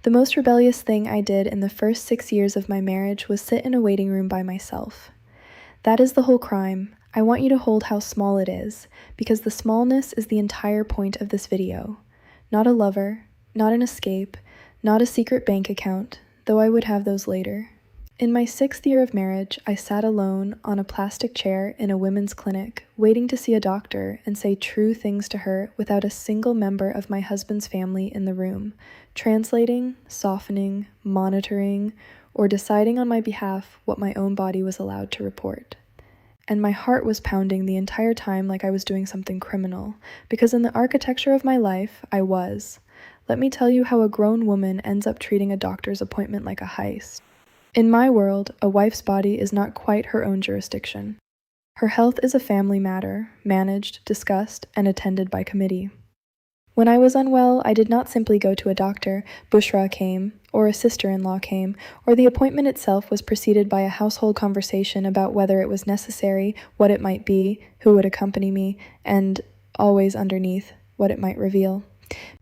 The most rebellious thing I did in the first 6 years of my marriage was sit in a waiting room by myself. That is the whole crime. I want you to hold how small it is, because the smallness is the entire point of this video. Not a lover, not an escape, not a secret bank account, though I would have those later. In my 6th year of marriage, I sat alone on a plastic chair in a women's clinic, waiting to see a doctor and say true things to her without a single member of my husband's family in the room, translating, softening, monitoring, or deciding on my behalf what my own body was allowed to report. And my heart was pounding the entire time like I was doing something criminal, because in the architecture of my life, I was. Let me tell you how a grown woman ends up treating a doctor's appointment like a heist. In my world, a wife's body is not quite her own jurisdiction. Her health is a family matter, managed, discussed, and attended by committee. When I was unwell, I did not simply go to a doctor, Bushra came, or a sister-in-law came, or the appointment itself was preceded by a household conversation about whether it was necessary, what it might be, who would accompany me, and, always underneath, what it might reveal.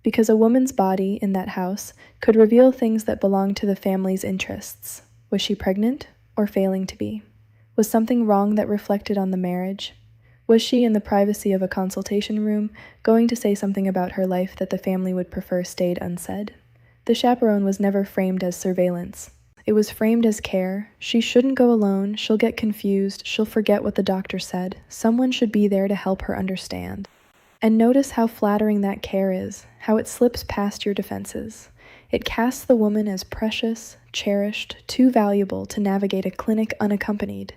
Because a woman's body in that house could reveal things that belonged to the family's interests. Was she pregnant, or failing to be? Was something wrong that reflected on the marriage? Was she, in the privacy of a consultation room, going to say something about her life that the family would prefer stayed unsaid? The chaperone was never framed as surveillance. It was framed as care. She shouldn't go alone, she'll get confused, she'll forget what the doctor said. Someone should be there to help her understand. And notice how flattering that care is, how it slips past your defenses. It casts the woman as precious, cherished, too valuable to navigate a clinic unaccompanied.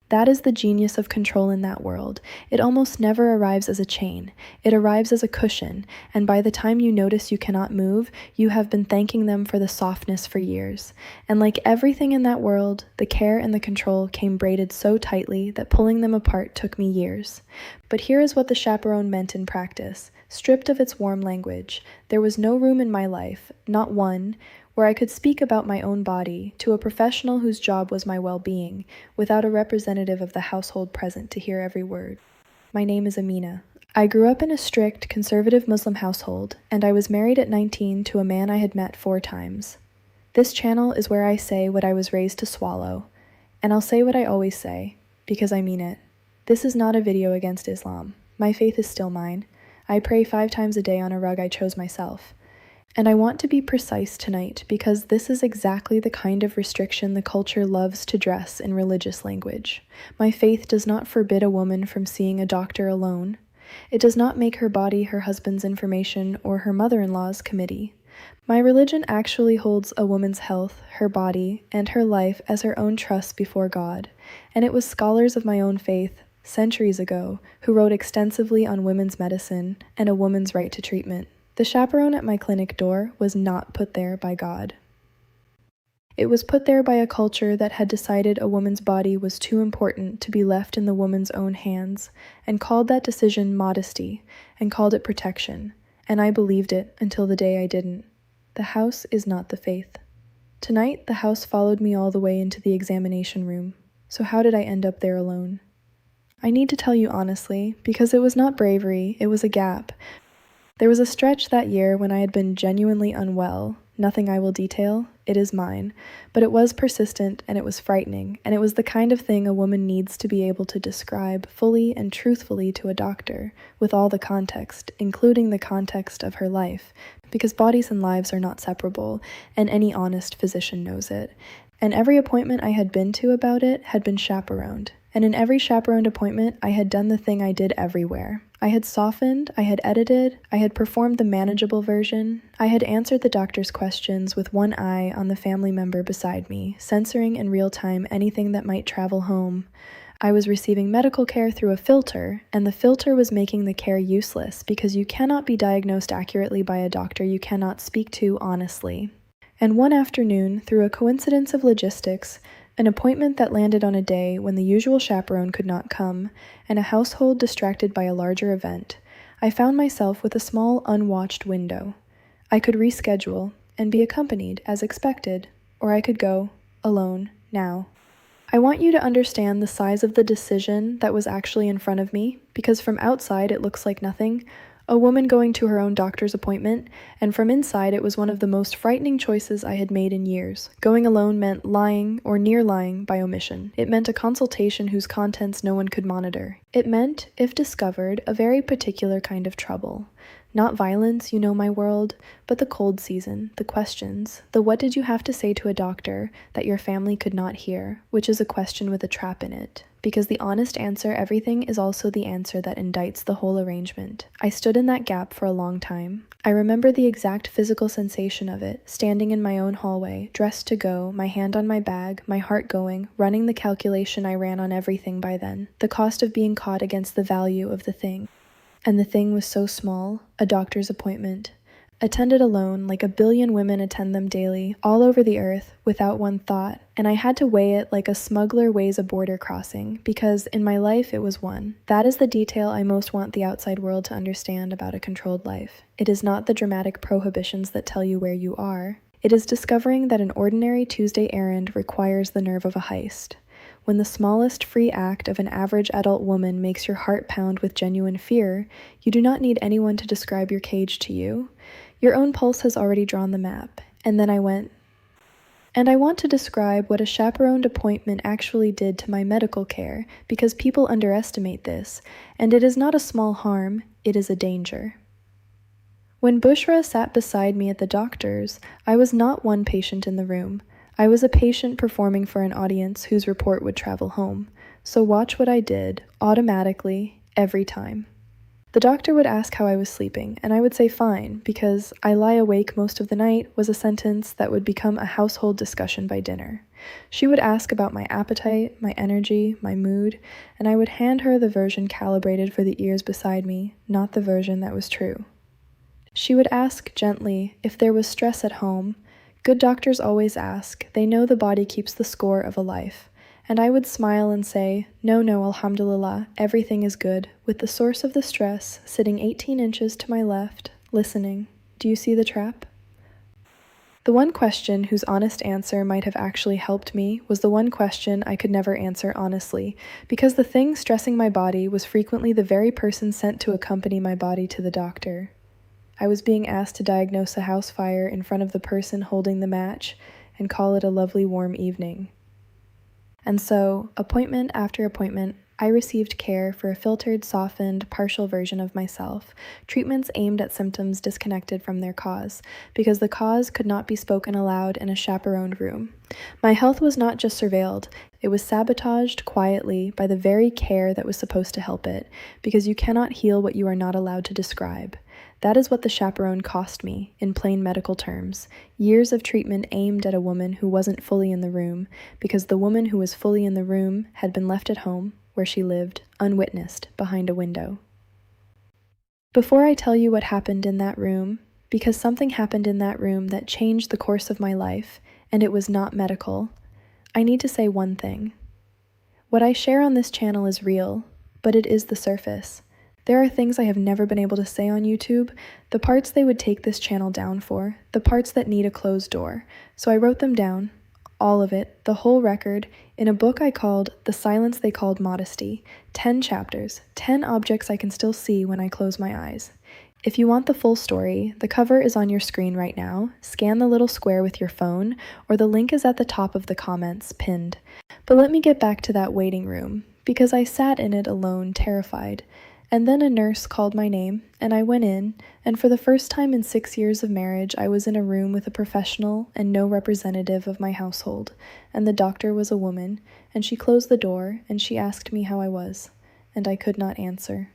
That is the genius of control in that world. It almost never arrives as a chain. It arrives as a cushion, and by the time you notice you cannot move, you have been thanking them for the softness for years. And like everything in that world, the care and the control came braided so tightly that pulling them apart took me years. But here is what the chaperone meant in practice. Stripped of its warm language, there was no room in my life, not one, where I could speak about my own body to a professional whose job was my well-being, without a representative of the household present to hear every word. My name is Amina. I grew up in a strict, conservative Muslim household, and I was married at 19 to a man I had met 4 times. This channel is where I say what I was raised to swallow, and I'll say what I always say, because I mean it. This is not a video against Islam. My faith is still mine. I pray 5 times a day on a rug I chose myself. And I want to be precise tonight because this is exactly the kind of restriction the culture loves to dress in religious language. My faith does not forbid a woman from seeing a doctor alone. It does not make her body her husband's information or her mother-in-law's committee. My religion actually holds a woman's health, her body, and her life as her own trust before God. And it was scholars of my own faith, centuries ago, who wrote extensively on women's medicine and a woman's right to treatment. The chaperone at my clinic door was not put there by God. It was put there by a culture that had decided a woman's body was too important to be left in the woman's own hands, and called that decision modesty, and called it protection, and I believed it until the day I didn't. The house is not the faith. Tonight, the house followed me all the way into the examination room, so how did I end up there alone? I need to tell you honestly, because it was not bravery, it was a gap. There was a stretch that year when I had been genuinely unwell, nothing I will detail, it is mine, but it was persistent and it was frightening, and it was the kind of thing a woman needs to be able to describe fully and truthfully to a doctor, with all the context, including the context of her life, because bodies and lives are not separable, and any honest physician knows it. And every appointment I had been to about it had been chaperoned. And in every chaperoned appointment, I had done the thing I did everywhere. I had softened, I had edited, I had performed the manageable version, I had answered the doctor's questions with one eye on the family member beside me, censoring in real time anything that might travel home. I was receiving medical care through a filter, and the filter was making the care useless because you cannot be diagnosed accurately by a doctor you cannot speak to honestly. And one afternoon, through a coincidence of logistics, an appointment that landed on a day when the usual chaperone could not come, and a household distracted by a larger event, I found myself with a small unwatched window. I could reschedule and be accompanied as expected, or I could go, alone, now. I want you to understand the size of the decision that was actually in front of me, because from outside it looks like nothing. A woman going to her own doctor's appointment, and from inside it was one of the most frightening choices I had made in years. Going alone meant lying, or near lying, by omission. It meant a consultation whose contents no one could monitor. It meant, if discovered, a very particular kind of trouble. Not violence, you know my world, but the cold season, the questions, the what did you have to say to a doctor that your family could not hear, which is a question with a trap in it. Because the honest answer, everything, is also the answer that indicts the whole arrangement. I stood in that gap for a long time. I remember the exact physical sensation of it, standing in my own hallway, dressed to go, my hand on my bag, my heart going, running the calculation I ran on everything by then, the cost of being caught against the value of the thing. And the thing was so small, a doctor's appointment. Attended alone, like a billion women attend them daily, all over the earth, without one thought, and I had to weigh it like a smuggler weighs a border crossing, because in my life it was one. That is the detail I most want the outside world to understand about a controlled life. It is not the dramatic prohibitions that tell you where you are. It is discovering that an ordinary Tuesday errand requires the nerve of a heist. When the smallest free act of an average adult woman makes your heart pound with genuine fear, you do not need anyone to describe your cage to you. Your own pulse has already drawn the map. And then I went. And I want to describe what a chaperoned appointment actually did to my medical care, because people underestimate this, and it is not a small harm, it is a danger. When Bushra sat beside me at the doctor's, I was not one patient in the room. I was a patient performing for an audience whose report would travel home. So watch what I did, automatically, every time. The doctor would ask how I was sleeping, and I would say fine, because I lie awake most of the night was a sentence that would become a household discussion by dinner. She would ask about my appetite, my energy, my mood, and I would hand her the version calibrated for the ears beside me, not the version that was true. She would ask gently if there was stress at home. Good doctors always ask. They know the body keeps the score of a life. And I would smile and say, no, alhamdulillah, everything is good, with the source of the stress sitting 18 inches to my left, listening. Do you see the trap? The one question whose honest answer might have actually helped me was the one question I could never answer honestly, because the thing stressing my body was frequently the very person sent to accompany my body to the doctor. I was being asked to diagnose a house fire in front of the person holding the match and call it a lovely warm evening. And so, appointment after appointment, I received care for a filtered, softened, partial version of myself, treatments aimed at symptoms disconnected from their cause, because the cause could not be spoken aloud in a chaperoned room. My health was not just surveilled, it was sabotaged quietly by the very care that was supposed to help it, because you cannot heal what you are not allowed to describe. That is what the chaperone cost me, in plain medical terms. Years of treatment aimed at a woman who wasn't fully in the room, because the woman who was fully in the room had been left at home, where she lived, unwitnessed, behind a window. Before I tell you what happened in that room, because something happened in that room that changed the course of my life, and it was not medical, I need to say one thing. What I share on this channel is real, but it is the surface. There are things I have never been able to say on YouTube, the parts they would take this channel down for, the parts that need a closed door. So I wrote them down, all of it, the whole record, in a book I called The Silence They Called Modesty. 10 chapters, 10 objects I can still see when I close my eyes. If you want the full story, the cover is on your screen right now. Scan the little square with your phone, or the link is at the top of the comments, pinned. But let me get back to that waiting room, because I sat in it alone, terrified. And then a nurse called my name, and I went in, and for the first time in 6 years of marriage, I was in a room with a professional and no representative of my household, and the doctor was a woman, and she closed the door, and she asked me how I was, and I could not answer.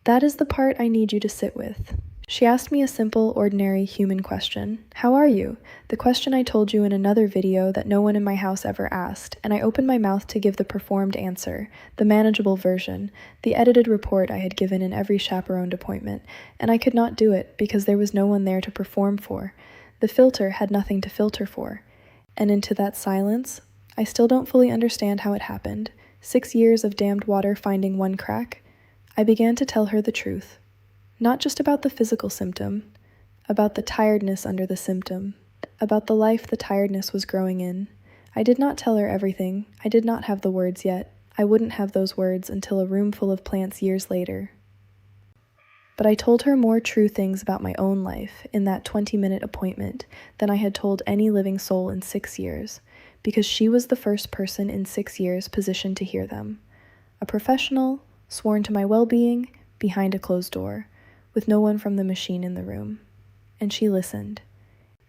That is the part I need you to sit with. She asked me a simple, ordinary human question. How are you? The question I told you in another video that no one in my house ever asked, and I opened my mouth to give the performed answer, the manageable version, the edited report I had given in every chaperoned appointment, and I could not do it because there was no one there to perform for. The filter had nothing to filter for. And into that silence, I still don't fully understand how it happened. 6 years of damned water finding one crack. I began to tell her the truth. Not just about the physical symptom, about the tiredness under the symptom, about the life the tiredness was growing in. I did not tell her everything. I did not have the words yet. I wouldn't have those words until a room full of plants years later. but I told her more true things about my own life in that 20-minute appointment than I had told any living soul in 6 years, because she was the first person in 6 years positioned to hear them. A professional, sworn to my well-being, behind a closed door, with no one from the machine in the room. And she listened.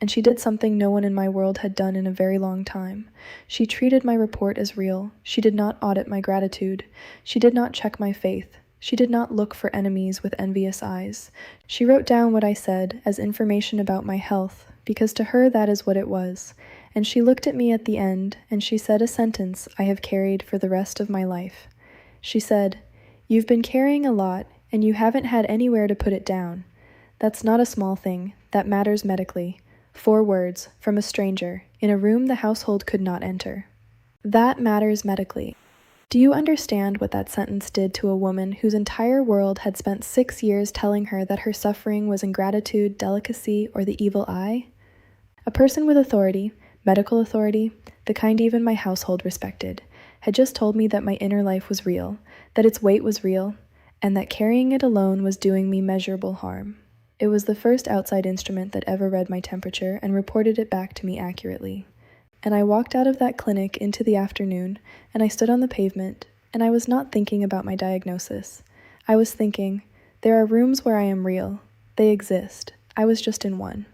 And she did something no one in my world had done in a very long time. She treated my report as real. She did not audit my gratitude. She did not check my faith. She did not look for enemies with envious eyes. She wrote down what I said as information about my health, because to her that is what it was. And she looked at me at the end, and she said a sentence I have carried for the rest of my life. She said, "You've been carrying a lot, and you haven't had anywhere to put it down. That's not a small thing. That matters medically." 4 words from a stranger in a room the household could not enter. That matters medically. Do you understand what that sentence did to a woman whose entire world had spent 6 years telling her that her suffering was ingratitude, delicacy, or the evil eye? A person with authority, medical authority, the kind even my household respected, had just told me that my inner life was real, that its weight was real, and that carrying it alone was doing me measurable harm. It was the first outside instrument that ever read my temperature and reported it back to me accurately. And I walked out of that clinic into the afternoon, and I stood on the pavement, and I was not thinking about my diagnosis. I was thinking, there are rooms where I am real. They exist. I was just in one.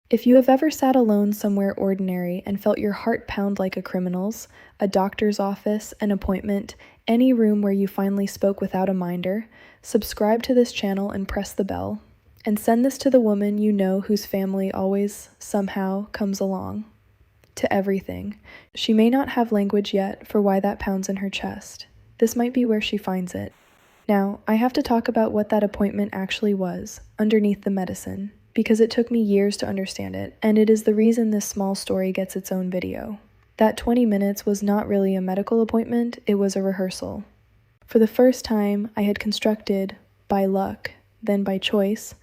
If you have ever sat alone somewhere ordinary and felt your heart pound like a criminal's, a doctor's office, an appointment, any room where you finally spoke without a minder, subscribe to this channel and press the bell. And send this to the woman you know whose family always, somehow, comes along. To everything. She may not have language yet for why that pounds in her chest. This might be where she finds it. Now, I have to talk about what that appointment actually was, underneath the medicine, because it took me years to understand it, and it is the reason this small story gets its own video. That 20 minutes was not really a medical appointment, it was a rehearsal. For the first time, I had constructed, by luck, then by choice,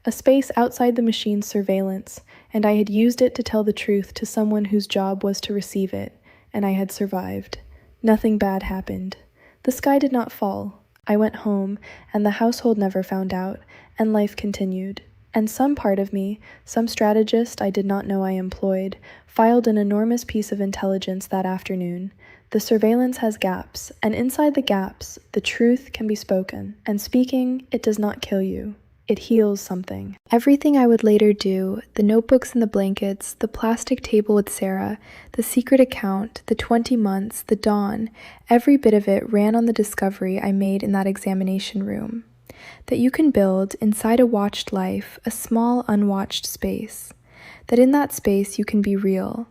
a space outside the machine's surveillance, and I had used it to tell the truth to someone whose job was to receive it, and I had survived. Nothing bad happened. The sky did not fall. I went home, and the household never found out, and life continued. And some part of me, some strategist I did not know I employed, filed an enormous piece of intelligence that afternoon. The surveillance has gaps, and inside the gaps, the truth can be spoken. And speaking, it does not kill you. It heals something. Everything I would later do, the notebooks and the blankets, the plastic table with Sarah, the secret account, the 20 months, the dawn, every bit of it ran on the discovery I made in that examination room. That you can build, inside a watched life, a small unwatched space. That in that space you can be real.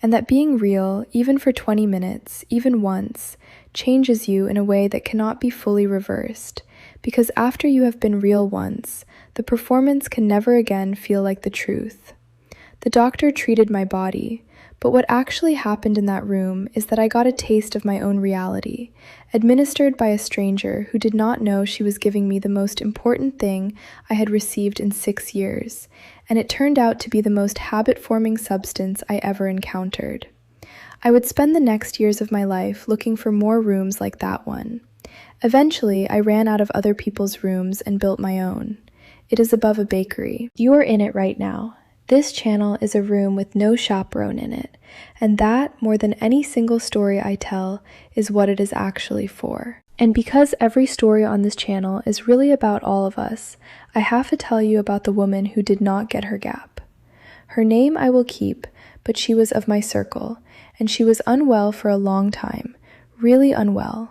And that being real, even for 20 minutes, even once, changes you in a way that cannot be fully reversed. Because after you have been real once, the performance can never again feel like the truth. The doctor treated my body, but what actually happened in that room is that I got a taste of my own reality, administered by a stranger who did not know she was giving me the most important thing I had received in 6 years, and it turned out to be the most habit-forming substance I ever encountered. I would spend the next years of my life looking for more rooms like that one. Eventually, I ran out of other people's rooms and built my own. It is above a bakery. You are in it right now. This channel is a room with no chaperone in it, and that, more than any single story I tell, is what it is actually for. And because every story on this channel is really about all of us, I have to tell you about the woman who did not get her gap. Her name I will keep, but she was of my circle, and she was unwell for a long time, really unwell.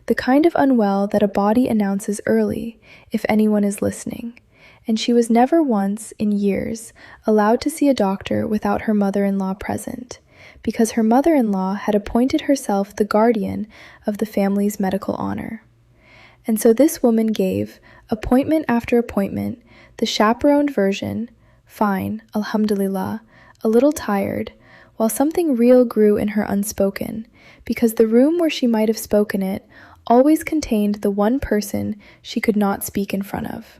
The kind of unwell that a body announces early, if anyone is listening. And she was never once, in years, allowed to see a doctor without her mother-in-law present, because her mother-in-law had appointed herself the guardian of the family's medical honor. And so this woman gave, appointment after appointment, the chaperoned version, fine, alhamdulillah, a little tired, while something real grew in her unspoken, because the room where she might have spoken it always contained the one person she could not speak in front of.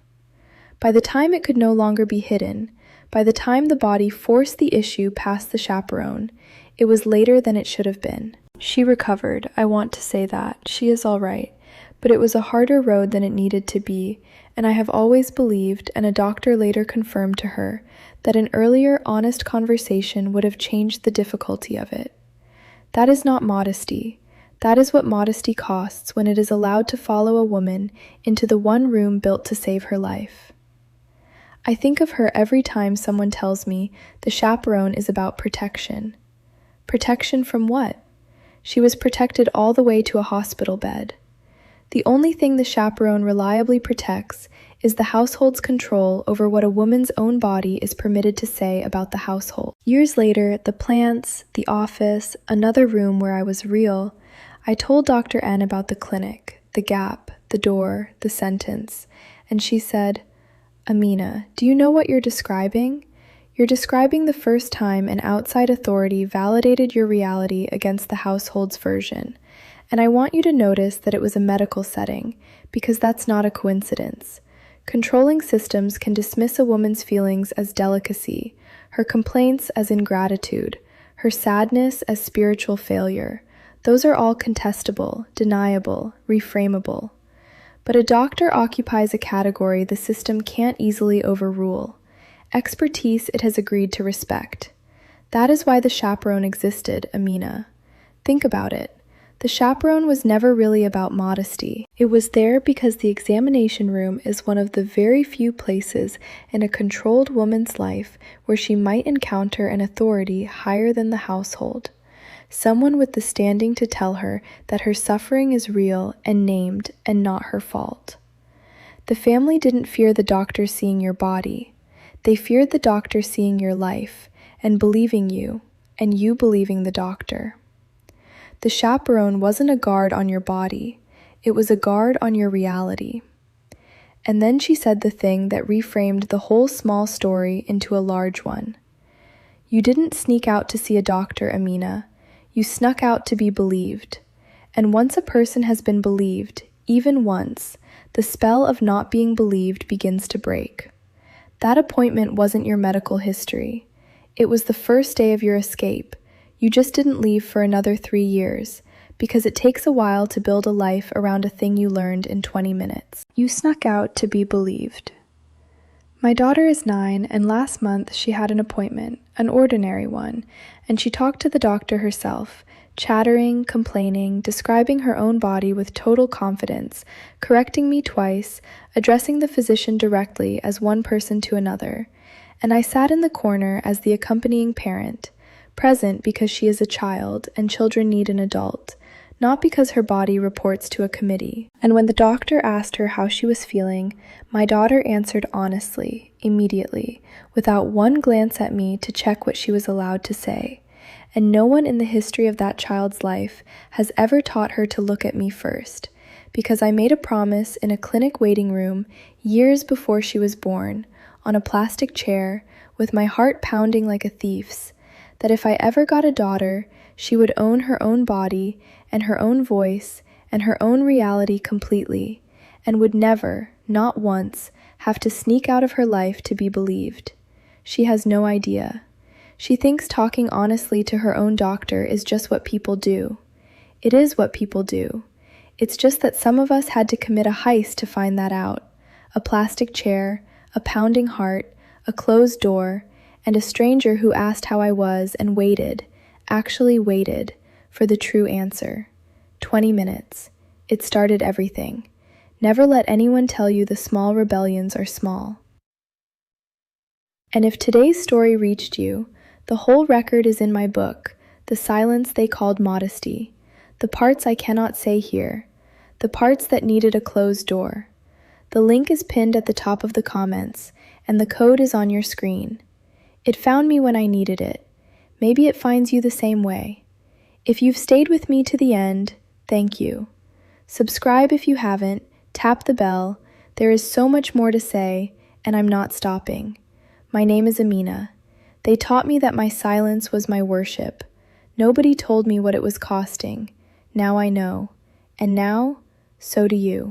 By the time it could no longer be hidden, by the time the body forced the issue past the chaperone, it was later than it should have been. She recovered, I want to say that. She is all right. But it was a harder road than it needed to be, and I have always believed, and a doctor later confirmed to her, that an earlier, honest conversation would have changed the difficulty of it. That is not modesty. That is what modesty costs when it is allowed to follow a woman into the one room built to save her life. I think of her every time someone tells me the chaperone is about protection. Protection from what? She was protected all the way to a hospital bed. The only thing the chaperone reliably protects is the household's control over what a woman's own body is permitted to say about the household. Years later, the plants, the office, another room where I was real, I told Dr. N about the clinic, the gap, the door, the sentence, and she said, "Amina, do you know what you're describing? You're describing the first time an outside authority validated your reality against the household's version. And I want you to notice that it was a medical setting, because that's not a coincidence. Controlling systems can dismiss a woman's feelings as delicacy, her complaints as ingratitude, her sadness as spiritual failure. Those are all contestable, deniable, reframable. But a doctor occupies a category the system can't easily overrule. Expertise it has agreed to respect. That is why the chaperone existed, Amina. Think about it. The chaperone was never really about modesty. It was there because the examination room is one of the very few places in a controlled woman's life where she might encounter an authority higher than the household. Someone with the standing to tell her that her suffering is real and named and not her fault. The family didn't fear the doctor seeing your body. They feared the doctor seeing your life and believing you, and you believing the doctor. The chaperone wasn't a guard on your body. It was a guard on your reality. And then she said the thing that reframed the whole small story into a large one. You didn't sneak out to see a doctor, Amina. You snuck out to be believed. And once a person has been believed, even once, the spell of not being believed begins to break. That appointment wasn't your medical history. It was the first day of your escape. You just didn't leave for another 3 years, because it takes a while to build a life around a thing you learned in 20 minutes. You snuck out to be believed. My daughter is 9, and last month she had an appointment, an ordinary one, and she talked to the doctor herself, chattering, complaining, describing her own body with total confidence, correcting me twice, addressing the physician directly as one person to another. And I sat in the corner as the accompanying parent, present because she is a child and children need an adult, not because her body reports to a committee. And when the doctor asked her how she was feeling, my daughter answered honestly, immediately, without one glance at me to check what she was allowed to say. And no one in the history of that child's life has ever taught her to look at me first, because I made a promise in a clinic waiting room years before she was born, on a plastic chair, with my heart pounding like a thief's, that if I ever got a daughter, she would own her own body and her own voice and her own reality completely, and would never, not once, have to sneak out of her life to be believed. She has no idea. She thinks talking honestly to her own doctor is just what people do. It is what people do. It's just that some of us had to commit a heist to find that out. A plastic chair, a pounding heart, a closed door, and a stranger who asked how I was and waited, actually waited, for the true answer. 20 minutes. It started everything. Never let anyone tell you the small rebellions are small. And if today's story reached you, the whole record is in my book, The Silence They Called Modesty, the parts I cannot say here, the parts that needed a closed door. The link is pinned at the top of the comments, and the code is on your screen. It found me when I needed it. Maybe it finds you the same way. If you've stayed with me to the end, thank you. Subscribe if you haven't, tap the bell. There is so much more to say, and I'm not stopping. My name is Amina. They taught me that my silence was my worship. Nobody told me what it was costing. Now I know. And now, so do you.